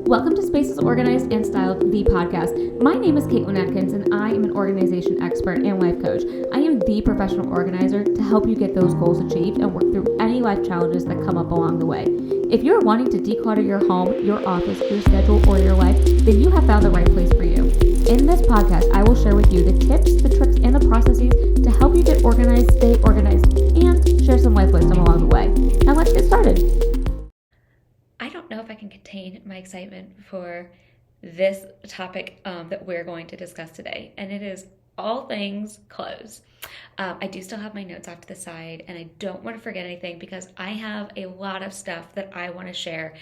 Welcome to Spaces Organized and Styled, the podcast. My name is Caitlin Atkins, and I am an organization expert and life coach. I am the professional organizer to help you get those goals achieved and work through any life challenges that come up along the way. If you're wanting to declutter your home, your office, your schedule, or your life, then you have found the right place for you. In this podcast, I will share with you the tips, the tricks, and the processes to help you get organized, stay organized, and share some life wisdom along the way. Now let's get started. I don't know if I can contain my excitement for this topic that we're going to discuss today, and it is all things clothes. I do still have my notes off to the side, and I don't want to forget anything because I have a lot of stuff that I want to share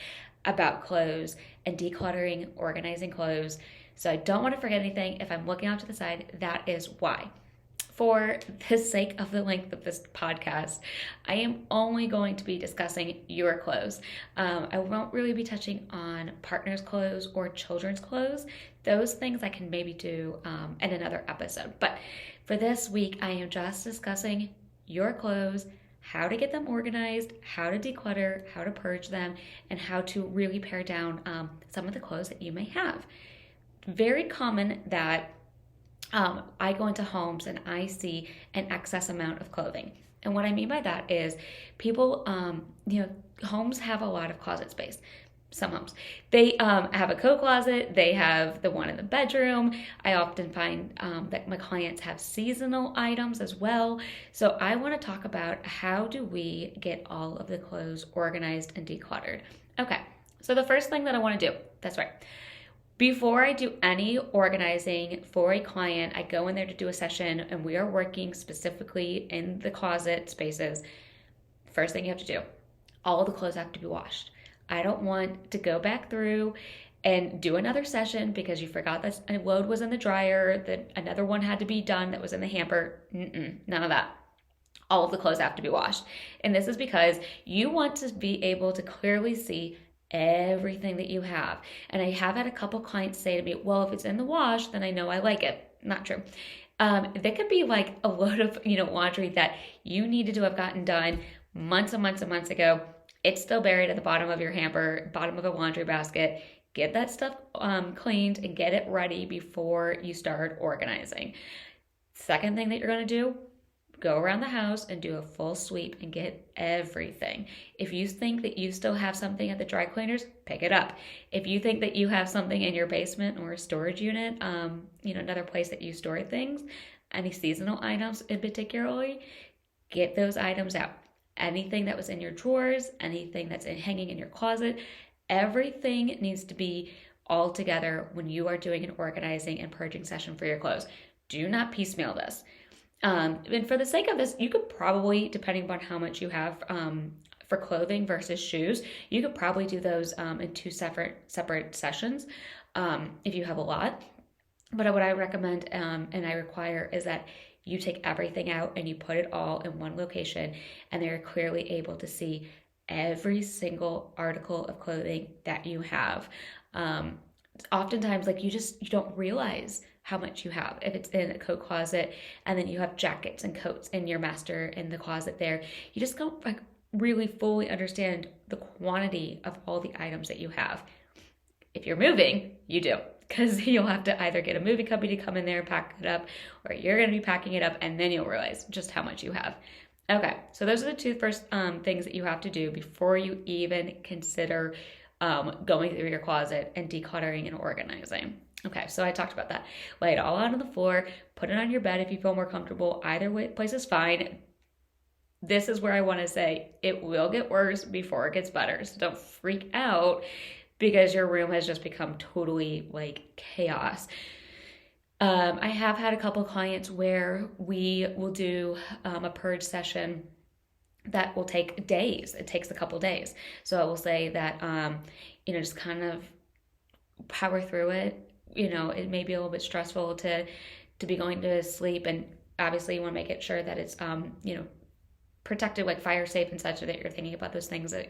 about clothes and decluttering, organizing clothes. So I don't want to forget anything. If I'm looking off to the side, that is why. For the sake of the length of this podcast, I am only going to be discussing your clothes. I won't really be touching on partners' clothes or children's clothes. Those things I can maybe do in another episode. But for this week, I am just discussing your clothes, how to get them organized, how to declutter, how to purge them, and how to really pare down some of the clothes that you may have. Very common that I go into homes and I see an excess amount of clothing. And what I mean by that is people, homes have a lot of closet space. Some homes. They have a coat closet. They have the one in the bedroom. I often find that my clients have seasonal items as well. So I want to talk about how do we get all of the clothes organized and decluttered. Okay, so the first thing that I want to do, that's right. Before I do any organizing for a client, I go in there to do a session and we are working specifically in the closet spaces. First thing you have to do, all the clothes have to be washed. I don't want to go back through and do another session because you forgot that a load was in the dryer, that another one had to be done that was in the hamper. None of that. All of the clothes have to be washed. And this is because you want to be able to clearly see everything that you have. And I have had a couple clients say to me, well, if it's in the wash, then I know I like it. Not true. That could be like a load of, laundry that you needed to have gotten done months and months and months ago. It's still buried at the bottom of your hamper, bottom of a laundry basket. Get that stuff cleaned and get it ready before you start organizing. Second thing that you're going to do, go around the house and do a full sweep and get everything. If you think that you still have something at the dry cleaners, pick it up. If you think that you have something in your basement or a storage unit, another place that you store things, any seasonal items in particularly, get those items out. Anything that was in your drawers, anything that's hanging in your closet, everything needs to be all together when you are doing an organizing and purging session for your clothes. Do not piecemeal this. And for the sake of this, you could probably, depending upon how much you have for clothing versus shoes, you could probably do those in two separate sessions if you have a lot. But what I recommend and I require is that you take everything out and you put it all in one location, and they're clearly able to see every single article of clothing that you have. Oftentimes, you don't realize how much you have. If it's in a coat closet and then you have jackets and coats in your master in the closet there, you just don't really fully understand the quantity of all the items that you have. If you're moving, you do, because you'll have to either get a moving company to come in there and pack it up, or you're going to be packing it up, and then you'll realize just how much you have. Okay, so those are the two first things that you have to do before you even consider going through your closet and decluttering and organizing. Okay, so I talked about that. Lay it all out on the floor, put it on your bed if you feel more comfortable. Either way, place is fine. This is where I want to say it will get worse before it gets better. So don't freak out because your room has just become totally chaos. I have had a couple clients where we will do a purge session that will take days. It takes a couple days. So I will say that, just kind of power through it. It may be a little bit stressful to be going to sleep, and obviously you want to make it sure that it's, protected, like fire safe and such, so that you're thinking about those things that,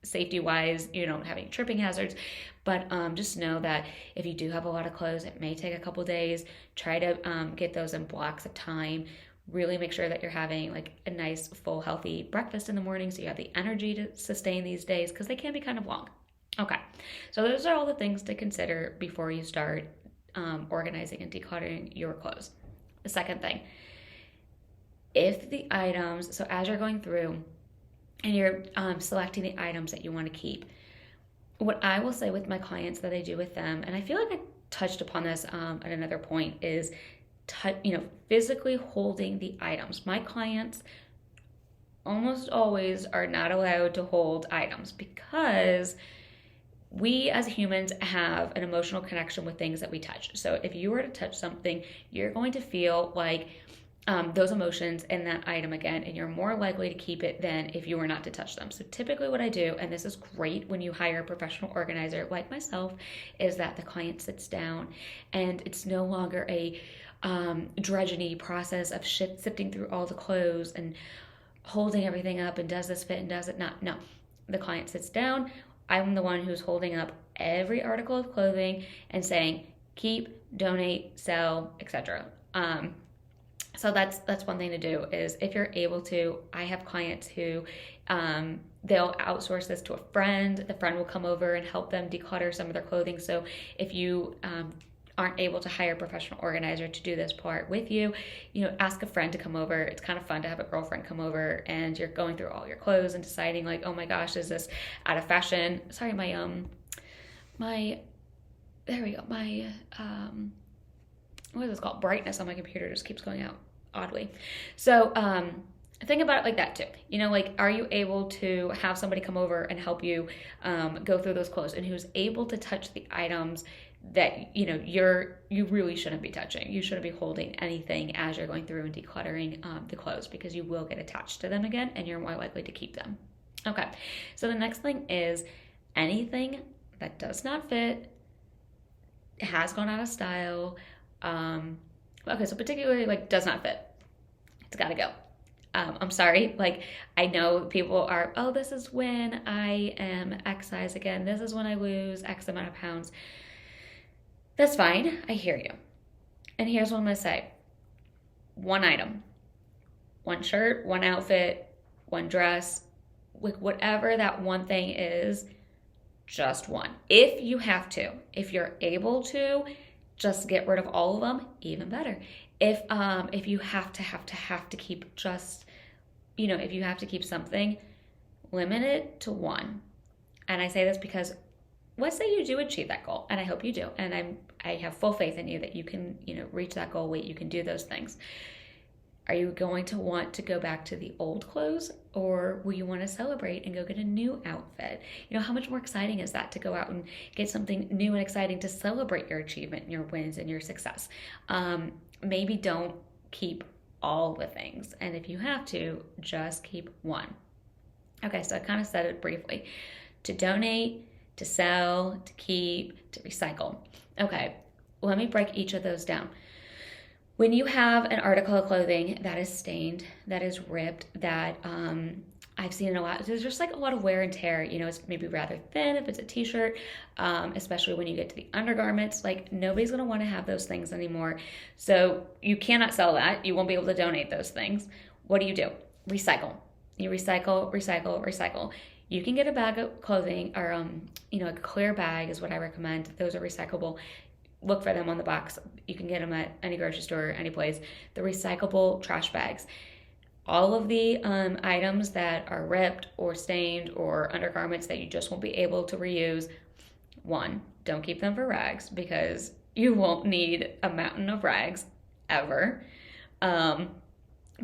safety wise, you don't have any tripping hazards. But just know that if you do have a lot of clothes, it may take a couple days. Try to get those in blocks of time. Really make sure that you're having a nice, full, healthy breakfast in the morning so you have the energy to sustain these days, because they can be kind of long. Okay, so those are all the things to consider before you start organizing and decluttering your clothes. The second thing, if the items, so as you're going through and you're selecting the items that you want to keep, what I will say with my clients that I do with them, and I feel like I touched upon this at another point, is physically holding the items. My clients almost always are not allowed to hold items because we as humans have an emotional connection with things that we touch. So if you were to touch something, you're going to feel like those emotions in that item again, and you're more likely to keep it than if you were not to touch them. So typically what I do, and this is great when you hire a professional organizer like myself, is that the client sits down and it's no longer a drudgery process of sifting through all the clothes and holding everything up and does this fit and does it not. No, the client sits down. I'm the one who's holding up every article of clothing and saying keep, donate, sell, etc. So that's one thing to do is if you're able to. I have clients who they'll outsource this to a friend. The friend will come over and help them declutter some of their clothing. So if you aren't able to hire a professional organizer to do this part with you, ask a friend to come over. It's kind of fun to have a girlfriend come over and you're going through all your clothes and deciding like, oh my gosh, is this out of fashion? Sorry, there we go. My what is this called? Brightness on my computer just keeps going out oddly. So think about it like that too. Are you able to have somebody come over and help you go through those clothes, and who's able to touch the items that you really shouldn't be touching. You shouldn't be holding anything as you're going through and decluttering the clothes, because you will get attached to them again and you're more likely to keep them. Okay, so the next thing is anything that does not fit, has gone out of style. Okay, so particularly does not fit, it's got to go. I'm sorry, I know people are, oh, this is when I am X size again. This is when I lose X amount of pounds. That's fine. I hear you. And here's what I'm going to say. One item, one shirt, one outfit, one dress, whatever that one thing is, just one. If you have to, if you're able to, just get rid of all of them, even better. If you have to keep just, if you have to keep something, limit it to one. And I say this because let's say you do achieve that goal, and I hope you do, and I have full faith in you that you can, reach that goal weight, you can do those things. Are you going to want to go back to the old clothes, or will you want to celebrate and go get a new outfit? How much more exciting is that to go out and get something new and exciting to celebrate your achievement and your wins and your success? Maybe don't keep all the things, and if you have to, just keep one. Okay, so I kind of said it briefly. To donate, to sell, to keep, to recycle. Okay, let me break each of those down. When you have an article of clothing that is stained, that is ripped, that I've seen a lot, there's just a lot of wear and tear, it's maybe rather thin if it's a t-shirt, especially when you get to the undergarments, nobody's going to want to have those things anymore. So you cannot sell that. You won't be able to donate those things. What do? Recycle. You recycle, recycle, recycle. You can get a bag of clothing, or a clear bag is what I recommend. Those are recyclable. Look for them on the box. You can get them at any grocery store, any place. The recyclable trash bags. All of the items that are ripped or stained or undergarments that you just won't be able to reuse, one, don't keep them for rags, because you won't need a mountain of rags ever.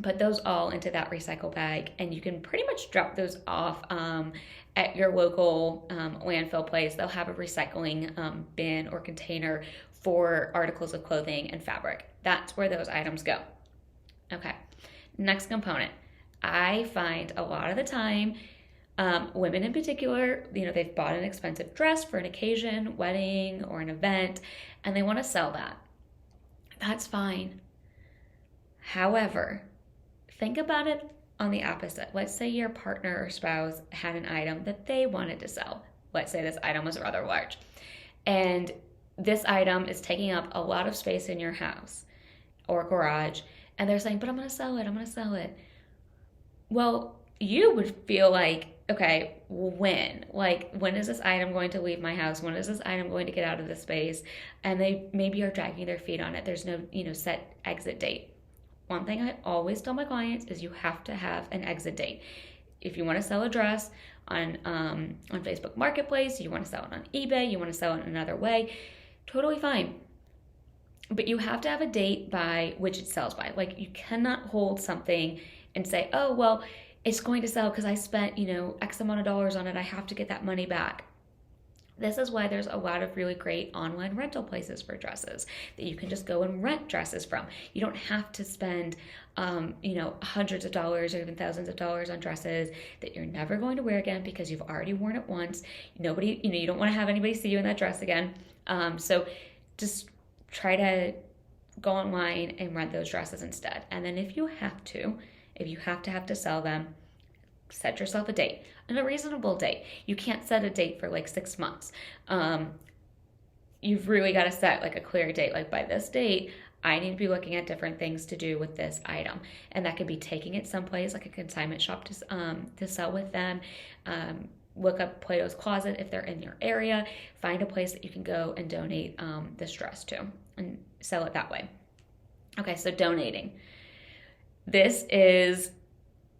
Put those all into that recycle bag, and you can pretty much drop those off at your local landfill place. They'll have a recycling bin or container for articles of clothing and fabric. That's where those items go. Okay, next component. I find a lot of the time, women in particular, they've bought an expensive dress for an occasion, wedding, or an event, and they want to sell that. That's fine. However, think about it on the opposite. Let's say your partner or spouse had an item that they wanted to sell. Let's say this item was rather large, and this item is taking up a lot of space in your house or garage, and they're saying, but I'm going to sell it. Well, you would feel like okay, when? Like, when is this item going to leave my house? When is this item going to get out of the space? And they maybe are dragging their feet on it. There's no, set exit date. One thing I always tell my clients is you have to have an exit date. If you want to sell a dress on Facebook Marketplace, you want to sell it on eBay, you want to sell it another way, totally fine. But you have to have a date by which it sells by. Like, you cannot hold something and say, oh, well, it's going to sell because I spent, X amount of dollars on it. I have to get that money back. This is why there's a lot of really great online rental places for dresses that you can just go and rent dresses from. You don't have to spend, hundreds of dollars or even thousands of dollars on dresses that you're never going to wear again because you've already worn it once. Nobody, you don't want to have anybody see you in that dress again. So just try to go online and rent those dresses instead. And then if you have to sell them, set yourself a date, and a reasonable date. You can't set a date for like 6 months. You've really got to set like a clear date. Like, by this date, I need to be looking at different things to do with this item. And that could be taking it someplace like a consignment shop to sell with them. Look up Plato's Closet if they're in your area. Find a place that you can go and donate this dress to and sell it that way. Okay, so donating.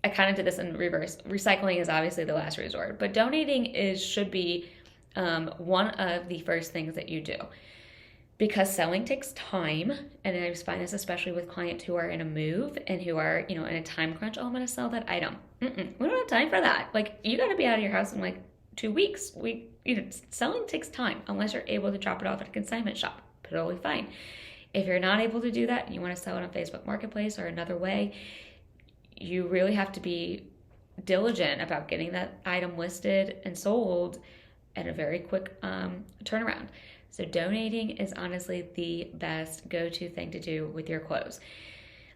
I kind of did this in reverse. Recycling is obviously the last resort, but donating should be one of the first things that you do, because selling takes time. And I just find this especially with clients who are in a move and who are, in a time crunch. Oh, I'm going to sell that item. We don't have time for that. Like, you got to be out of your house in like 2 weeks. Selling takes time unless you're able to drop it off at a consignment shop. Totally fine. If you're not able to do that and you want to sell it on Facebook Marketplace or another way, you really have to be diligent about getting that item listed and sold at a very quick turnaround. So donating is honestly the best go-to thing to do with your clothes.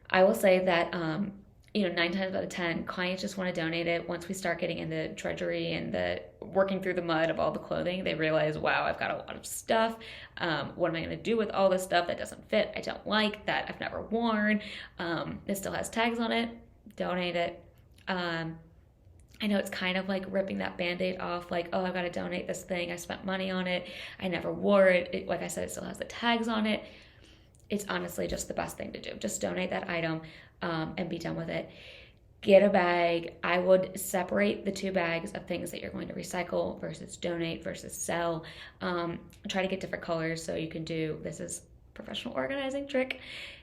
I will say that, 9 times out of 10, clients just want to donate it. Once we start getting in the drudgery and the working through the mud of all the clothing, they realize, wow, I've got a lot of stuff. What am I going to do with all this stuff that doesn't fit, I don't like, that I've never worn? It still has tags on it. Donate it. I know it's kind of like ripping that Band-Aid off, like, oh, I've got to donate this thing. I spent money on it. I never wore it. Like I said, it still has the tags on it. It's honestly just the best thing to do. Just donate that item and be done with it. Get a bag. I would separate the 2 bags of things that you're going to recycle versus donate versus sell. Try to get different colors so you can do, this is professional organizing trick.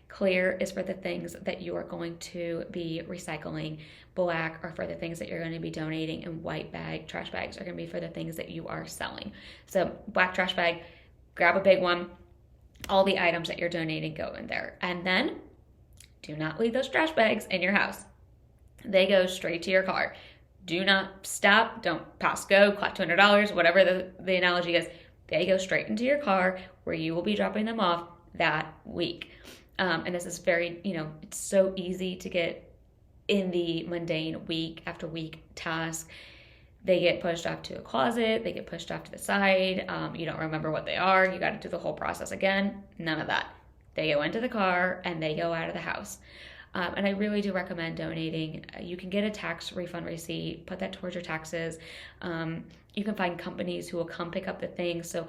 Clear is for the things that you are going to be recycling. Black are for the things that you're going to be donating, and white trash bags are going to be for the things that you are selling. So black trash bag, grab a big one. All the items that you're donating go in there. And then do not leave those trash bags in your house. They go straight to your car. Do not stop. Don't pass go, collect $200, whatever the analogy is. They go straight into your car where you will be dropping them off that week. And this is very, it's so easy to get in the mundane week after week task. They get pushed off to a closet. They get pushed off to the side. You don't remember what they are. You got to do the whole process again. None of that. They go into the car and they go out of the house. And I really do recommend donating. You can get a tax refund receipt, put that towards your taxes. You can find companies who will come pick up the things. So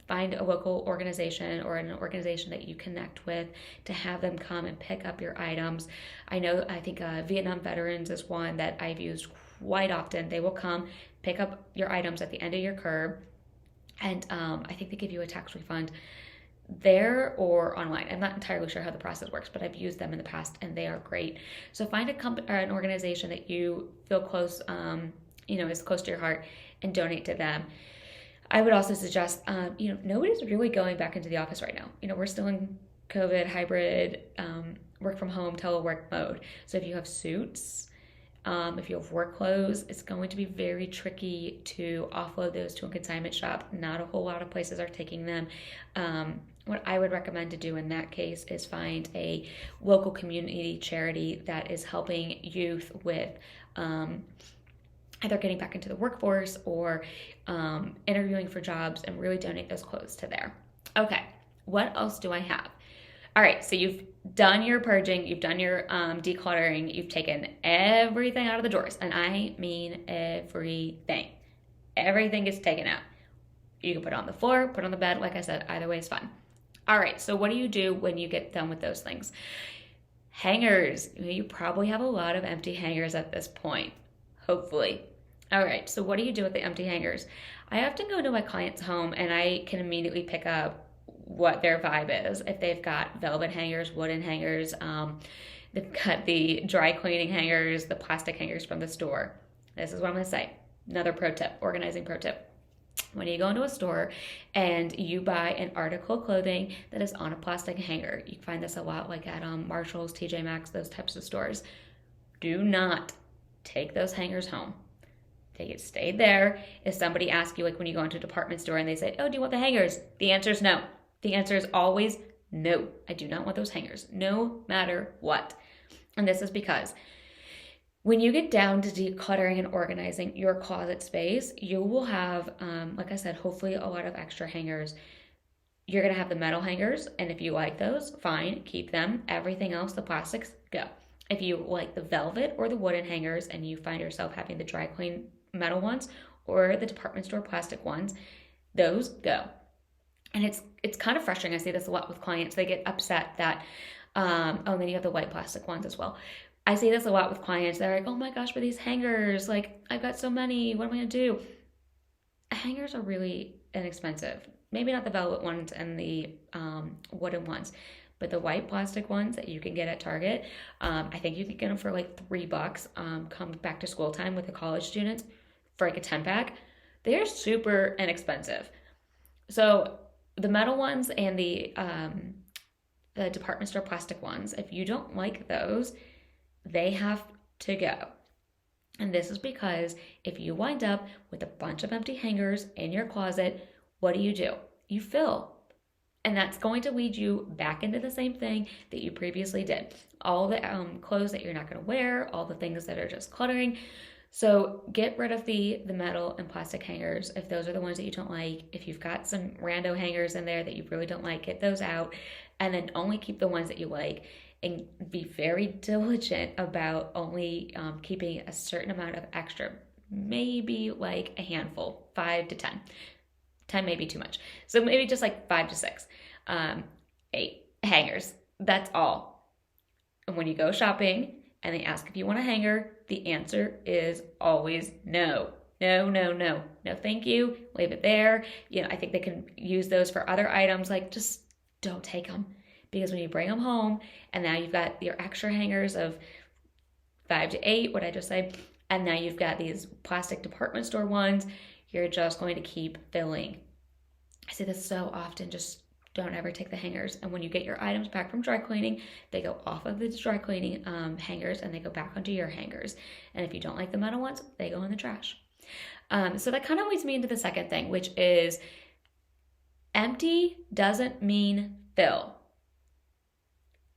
find a local organization or an organization that you connect with to have them come and pick up your items. I think Vietnam Veterans is one that I've used quite often. They will come pick up your items at the end of your curb, and I think they give you a tax refund there or online. I'm not entirely sure how the process works, but I've used them in the past and they are great. So find a company or an organization that you feel close, is close to your heart, and donate to them. I would also suggest, nobody's really going back into the office right now. We're still in COVID, hybrid, work from home, telework mode. So if you have suits, if you have work clothes, it's going to be very tricky to offload those to a consignment shop. Not a whole lot of places are taking them. What I would recommend to do in that case is find a local community charity that is helping youth with either getting back into the workforce or interviewing for jobs, and really donate those clothes to there. Okay, what else do I have? All right, so you've done your purging, you've done your decluttering, you've taken everything out of the drawers, and I mean everything. Everything gets taken out. You can put it on the floor, put it on the bed. Like I said, either way is fine. All right, so what do you do when you get done with those things? Hangers. You probably have a lot of empty hangers at this point, hopefully. All right, so what do you do with the empty hangers? I often go into my client's home and I can immediately pick up what their vibe is. If they've got velvet hangers, wooden hangers, they've got the dry cleaning hangers, the plastic hangers from the store. This is what I'm going to say. Another pro tip, organizing pro tip. When you go into a store and you buy an article of clothing that is on a plastic hanger, you can find this a lot like at Marshall's, TJ Maxx, those types of stores. Do not take those hangers home. They get stayed there. If somebody asks you, like when you go into a department store and they say, oh, do you want the hangers? The answer is no. The answer is always no. I do not want those hangers, no matter what. And this is because when you get down to decluttering and organizing your closet space, you will have, like I said, hopefully a lot of extra hangers. You're going to have the metal hangers, and if you like those, fine, keep them. Everything else, the plastics, go. If you like the velvet or the wooden hangers and you find yourself having the dry clean metal ones or the department store plastic ones, those go. And it's kind of frustrating. I see this a lot with clients. They get upset that, and then you have the white plastic ones as well. I see this a lot with clients. They're like, oh my gosh, but these hangers, like I've got so many, what am I gonna do? Hangers are really inexpensive. Maybe not the velvet ones and the wooden ones, but the white plastic ones that you can get at Target, I think you can get them for like $3, come back to school time with the college students for like a 10-pack. They're super inexpensive. So the metal ones and the department store plastic ones, if you don't like those, they have to go. And this is because if you wind up with a bunch of empty hangers in your closet, what do? You fill. And that's going to lead you back into the same thing that you previously did. All the clothes that you're not going to wear, all the things that are just cluttering. So get rid of the metal and plastic hangers if those are the ones that you don't like. If you've got some rando hangers in there that you really don't like, get those out. And then only keep the ones that you like. And be very diligent about only keeping a certain amount of extra, maybe like a handful, 5 to 10. 10 may be too much. So maybe just like 5 to 6, 8 hangers. That's all. And when you go shopping and they ask if you want a hanger, the answer is always no. No, no, no. No, thank you. Leave it there. I think they can use those for other items. Like, just don't take them. Because when you bring them home and now you've got your extra hangers of 5 to 8, what I just said, and now you've got these plastic department store ones, you're just going to keep filling. I see this so often. Just don't ever take the hangers. And when you get your items back from dry cleaning, they go off of the dry cleaning hangers and they go back onto your hangers. And if you don't like the metal ones, they go in the trash. So that kind of leads me into the second thing, which is empty doesn't mean fill.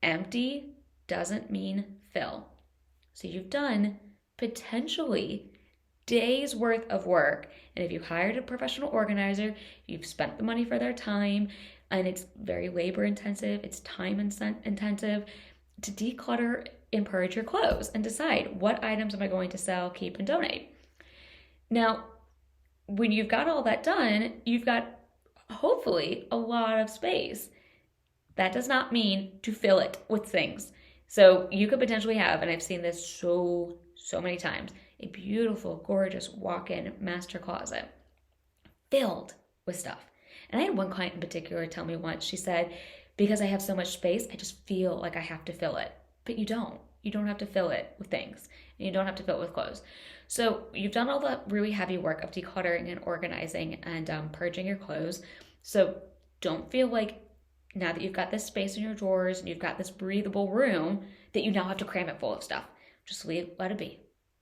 Empty doesn't mean fill. So you've done potentially days worth of work. And if you hired a professional organizer, you've spent the money for their time, and it's very labor intensive, it's time intensive to declutter and purge your clothes and decide what items am I going to sell, keep, and donate. Now, when you've got all that done, you've got hopefully a lot of space. That does not mean to fill it with things. So you could potentially have, and I've seen this so many times, a beautiful, gorgeous walk-in master closet filled with stuff. And I had one client in particular tell me once, she said, because I have so much space, I just feel like I have to fill it. But you don't. You don't have to fill it with things. And you don't have to fill it with clothes. So you've done all the really heavy work of decluttering and organizing and purging your clothes. So don't feel like now that you've got this space in your drawers and you've got this breathable room that you now have to cram it full of stuff. Just let it be.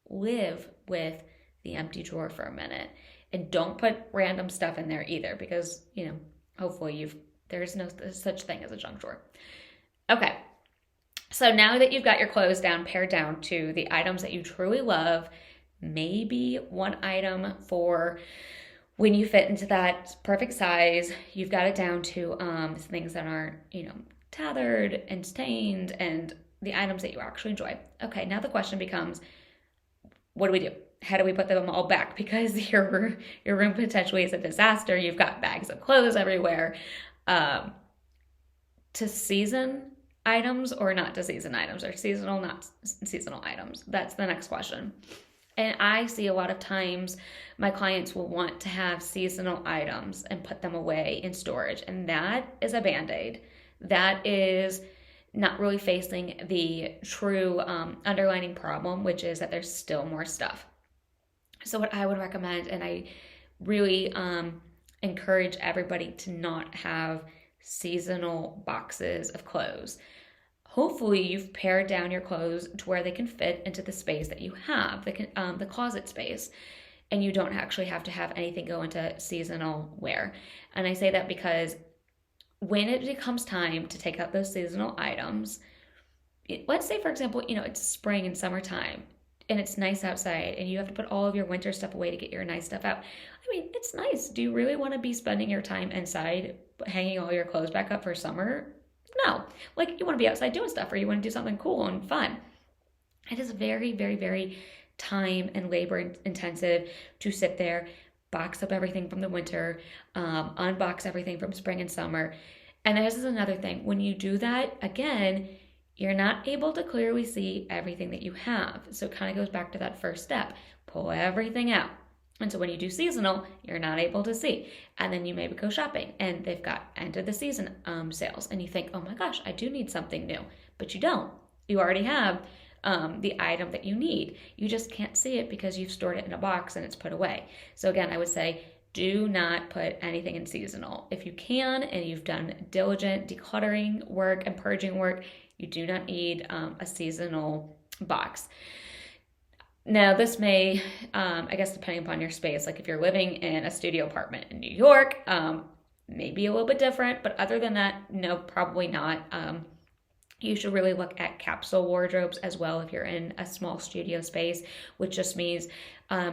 Live with the empty drawer for a minute. And don't put random stuff in there either because, hopefully there's no such thing as a junk drawer. Okay. So now that you've got your clothes down, pared down to the items that you truly love, maybe one item for when you fit into that perfect size, you've got it down to things that aren't, tethered and stained and the items that you actually enjoy. Okay, now the question becomes, what do we do? How do we put them all back? Because your room potentially is a disaster. You've got bags of clothes everywhere. To season items or not to season items, or seasonal, not seasonal items? That's the next question. And I see a lot of times my clients will want to have seasonal items and put them away in storage. And that is a Band-Aid. That is not really facing the true underlining problem, which is that there's still more stuff. So what I would recommend, and I really encourage everybody to not have seasonal boxes of clothes. Hopefully you've pared down your clothes to where they can fit into the space that you have, the closet space, and you don't actually have to have anything go into seasonal wear. And I say that because when it becomes time to take out those seasonal items, let's say, for example, it's spring and summertime and it's nice outside and you have to put all of your winter stuff away to get your nice stuff out. I mean, it's nice. Do you really want to be spending your time inside hanging all your clothes back up for summer? No. Like, you want to be outside doing stuff, or you want to do something cool and fun. It is very, very, very time and labor intensive to sit there, box up everything from the winter, unbox everything from spring and summer. And this is another thing. When you do that, again, you're not able to clearly see everything that you have. So it kind of goes back to that first step. Pull everything out. And so when you do seasonal, you're not able to see. And then you maybe go shopping and they've got end of the season sales. And you think, oh my gosh, I do need something new. But you don't. You already have the item that you need. You just can't see it because you've stored it in a box and it's put away. So again, I would say, do not put anything in seasonal. If you can, and you've done diligent decluttering work and purging work, you do not need a seasonal box. Now, this may, I guess, depending upon your space, like if you're living in a studio apartment in New York, maybe a little bit different, but other than that, no, probably not. You should really look at capsule wardrobes as well if you're in a small studio space, which just means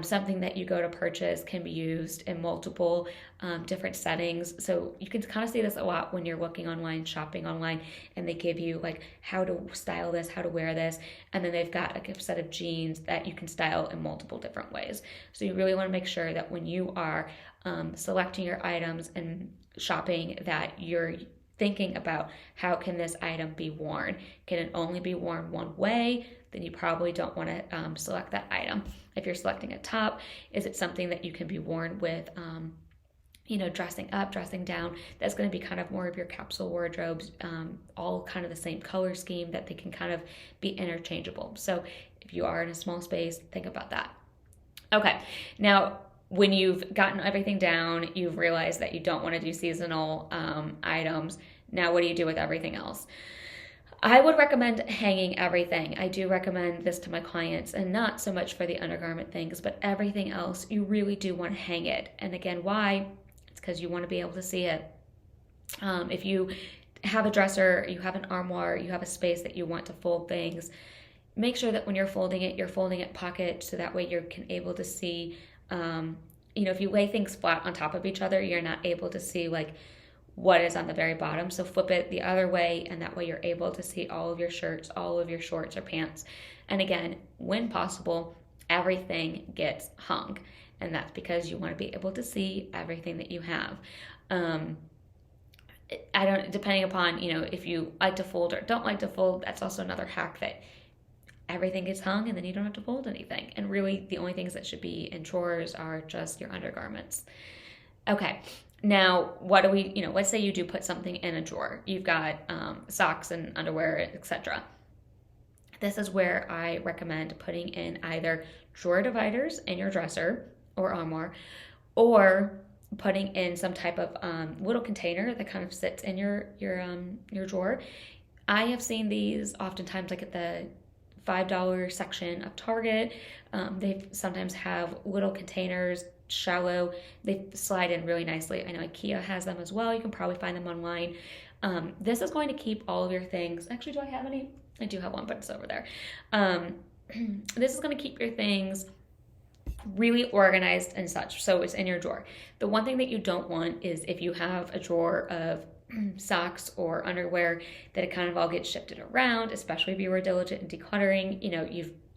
something that you go to purchase can be used in multiple different settings. So you can kind of see this a lot when you're looking online, shopping online, and they give you like how to style this, how to wear this, and then they've got a set of jeans that you can style in multiple different ways. So you really want to make sure that when you are selecting your items and shopping, that you're thinking about how can this item be worn. Can it only be worn one way? Then you probably don't want to select that item. If you're selecting a top, is it something that you can be worn with, dressing up, dressing down? That's going to be kind of more of your capsule wardrobes, all kind of the same color scheme that they can kind of be interchangeable. So if you are in a small space, think about that. Okay, now when you've gotten everything down, you've realized that you don't want to do seasonal items. Now, what do you do with everything else? I would recommend hanging everything. I do recommend this to my clients, and not so much for the undergarment things, but everything else, you really do want to hang it. And again, why? It's because you want to be able to see it. If you have a dresser, you have an armoire, you have a space that you want to fold things, make sure that when you're folding it pocket, so that way you're able to see. If you lay things flat on top of each other, you're not able to see like what is on the very bottom. So flip it the other way, and that way you're able to see all of your shirts, all of your shorts or pants. And again, when possible, everything gets hung. And that's because you want to be able to see everything that you have. Depending upon, if you like to fold or don't like to fold, that's also another hack, that everything gets hung and then you don't have to fold anything. And really the only things that should be in drawers are just your undergarments. Okay, now what do we, let's say you do put something in a drawer. You've got socks and underwear, etc. This is where I recommend putting in either drawer dividers in your dresser or armoire, or putting in some type of little container that kind of sits in your drawer. I have seen these oftentimes like at the $5 section of Target. They sometimes have little containers, shallow. They slide in really nicely. I know IKEA has them as well. You can probably find them online. This is going to keep all of your things. Actually, do I have any? I do have one, but it's over there. This is going to keep your things really organized and such, so it's in your drawer. The one thing that you don't want is if you have a drawer of socks or underwear, that it kind of all gets shifted around, especially if you were diligent in decluttering.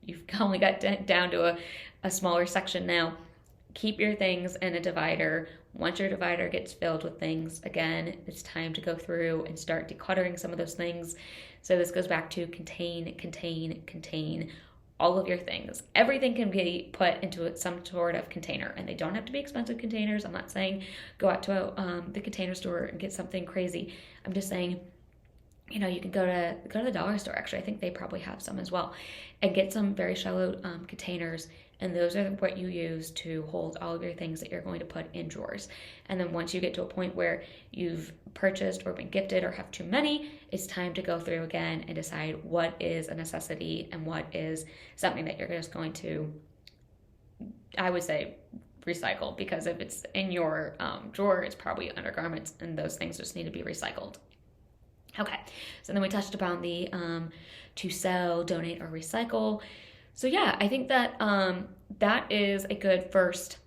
You've only got down to a smaller section now. Keep your things in a divider. Once your divider gets filled with things, again, it's time to go through and start decluttering some of those things. So this goes back to contain all of your things. Everything can be put into some sort of container, and they don't have to be expensive containers. I'm not saying go out to the container store and get something crazy. I'm just saying, you can go to the dollar store. Actually, I think they probably have some as well, and get some very shallow containers. And those are what you use to hold all of your things that you're going to put in drawers. And then once you get to a point where you've purchased or been gifted or have too many, it's time to go through again and decide what is a necessity and what is something that you're just going to, I would say, recycle. Because if it's in your drawer, it's probably undergarments, and those things just need to be recycled. Okay, so then we touched upon the to sell, donate, or recycle. So yeah, I think that that is a good first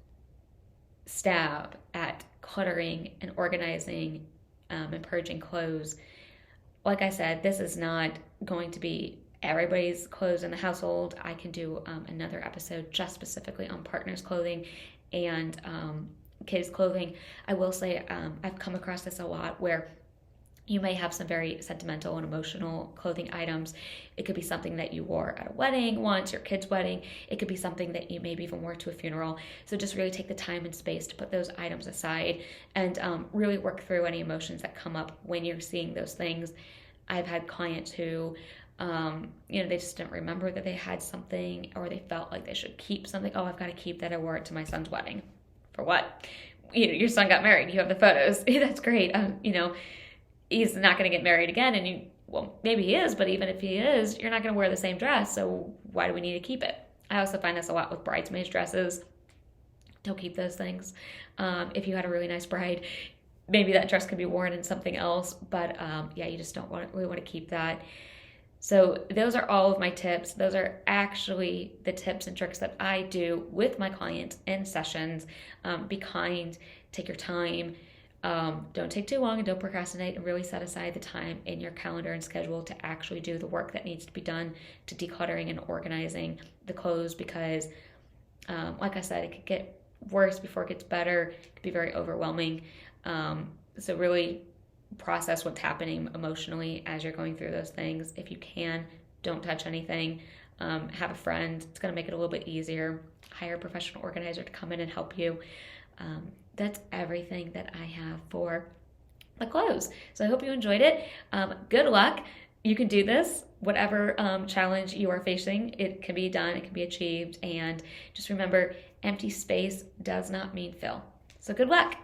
stab at cluttering and organizing and purging clothes. Like I said, this is not going to be everybody's clothes in the household. I can do another episode just specifically on partners' clothing and kids' clothing. I will say I've come across this a lot where you may have some very sentimental and emotional clothing items. It could be something that you wore at a wedding once, your kid's wedding. It could be something that you maybe even wore to a funeral. So just really take the time and space to put those items aside and really work through any emotions that come up when you're seeing those things. I've had clients who, they just didn't remember that they had something, or they felt like they should keep something. Oh, I've got to keep that. I wore it to my son's wedding. For what? Your son got married. You have the photos. That's great. He's not going to get married again, and maybe he is, but even if he is, you're not going to wear the same dress, so why do we need to keep it? I also find this a lot with bridesmaids' dresses. Don't keep those things. If you had a really nice bride, maybe that dress could be worn in something else, but you just don't really want to keep that. So those are all of my tips. Those are actually the tips and tricks that I do with my clients in sessions. Be kind, take your time. Don't take too long, and don't procrastinate, and really set aside the time in your calendar and schedule to actually do the work that needs to be done to decluttering and organizing the clothes, because like I said, it could get worse before it gets better. It could be very overwhelming. So really process what's happening emotionally as you're going through those things. If you can, don't touch anything. Have a friend. It's going to make it a little bit easier. Hire a professional organizer to come in and help you. That's everything that I have for the clothes. So I hope you enjoyed it. Good luck. You can do this. Whatever challenge you are facing, it can be done. It can be achieved. And just remember, empty space does not mean fill. So good luck.